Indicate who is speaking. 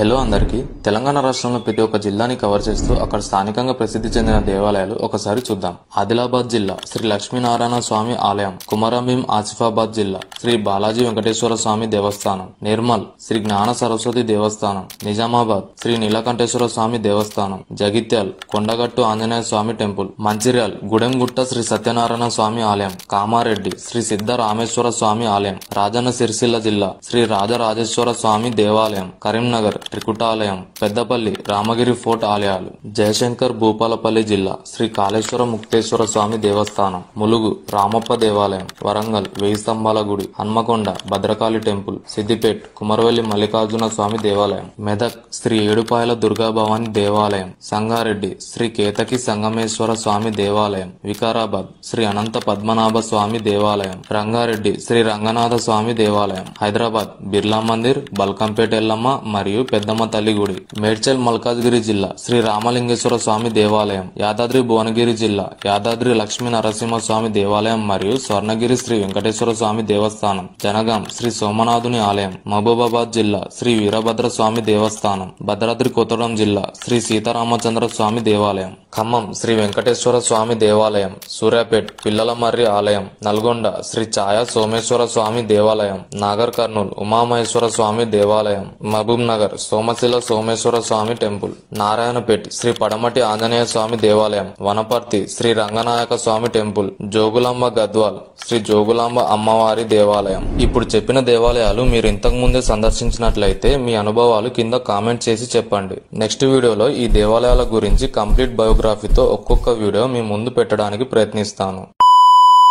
Speaker 1: Hello అందరికీ. తెలంగాణ రాష్ట్రంలో ప్రతి ఒక్క జిల్లాని కవర్ చేస్తూ అక్కడ స్థానికంగా ప్రసిద్ధి చెందిన దేవాలయాలు ఒకసారి చూద్దాం. ఆదిలాబాద్ జిల్లా శ్రీ లక్ష్మీనారాయణ స్వామి ఆలయం, కుమరంభీం ఆసిఫాబాద్ జిల్లా శ్రీ బాలాజీ వెంకటేశ్వర స్వామి దేవస్థానం, నిర్మల్ శ్రీ జ్ఞాన సరస్వతి దేవస్థానం, నిజామాబాద్ శ్రీ నీలకంఠేశ్వర స్వామి దేవస్థానం, జగిత్యాల్ కొండగట్టు ఆంజనేయ స్వామి టెంపుల్, మంచిర్యాల్ గుడెంగుట్ట శ్రీ సత్యనారాయణ స్వామి ఆలయం, కామారెడ్డి శ్రీ సిద్ధ రామేశ్వర స్వామి ఆలయం, రాజన్న సిరిసిల్ల జిల్లా శ్రీ రాజరాజేశ్వర స్వామి దేవాలయం, కరీంనగర్ త్రికుటాలయం, పెద్దపల్లి రామగిరి ఫోర్ట్ ఆలయాలు, జయశంకర్ భూపాలపల్లి జిల్లా శ్రీ కాళేశ్వర ముక్తేశ్వర స్వామి దేవస్థానం, ములుగు రామప్ప దేవాలయం, వరంగల్ వెయ్యి స్తంభాల గుడి, హన్మకొండ భద్రకాళి టెంపుల్, సిద్దిపేట్ కుమరవెల్లి మల్లికార్జున స్వామి దేవాలయం, మెదక్ శ్రీ ఏడుపాయల దుర్గాభవాని దేవాలయం, సంగారెడ్డి శ్రీ కేతకి సంగమేశ్వర స్వామి దేవాలయం, వికారాబాద్ శ్రీ అనంత పద్మనాభ స్వామి దేవాలయం, రంగారెడ్డి శ్రీ రంగనాథ స్వామి దేవాలయం, హైదరాబాద్ బిర్లా మందిర్, బల్కంపేట ఎల్లమ్మ మరియు పెద్దమ్మ తల్లి గుడి, మేడ్చల్ మల్కాజ్గిరి జిల్లా శ్రీ రామలింగేశ్వర స్వామి దేవాలయం, యాదాద్రి భువనగిరి జిల్లా యాదాద్రి లక్ష్మీ నరసింహ స్వామి దేవాలయం మరియు స్వర్ణగిరి శ్రీ వెంకటేశ్వర స్వామి దేవస్థానం, జనగాం శ్రీ సోమనాథుని ఆలయం, మహబూబాబాద్ జిల్లా శ్రీ వీరభద్ర స్వామి దేవస్థానం, భద్రాద్రి కొత్తగూడెం జిల్లా శ్రీ సీతారామచంద్ర స్వామి దేవాలయం, ఖమ్మం శ్రీ వెంకటేశ్వర స్వామి దేవాలయం, సూర్యాపేట్ పిల్లల మర్రి ఆలయం, నల్గొండ శ్రీ ఛాయా సోమేశ్వర స్వామి దేవాలయం, నాగర్ కర్నూల్ ఉమామహేశ్వర స్వామి దేవాలయం, మహబూబ్ నగర్ సోమశిల సోమేశ్వర స్వామి టెంపుల్, నారాయణపేట్ శ్రీ పడమటి ఆంజనేయ స్వామి దేవాలయం, వనపర్తి శ్రీ రంగనాయక స్వామి టెంపుల్, జోగులాంబ గద్వాల్ శ్రీ జోగులాంబ అమ్మవారి దేవాలయం. ఇప్పుడు చెప్పిన దేవాలయాలు మీరు ఇంతకు ముందే సందర్శించినట్లయితే మీ అనుభవాలు కింద కామెంట్ చేసి చెప్పండి. నెక్స్ట్ వీడియోలో ఈ దేవాలయాల గురించి కంప్లీట్ బయోగ్రఫీతో ఒక్కొక్క వీడియో మీ ముందు పెట్టడానికి ప్రయత్నిస్తాను.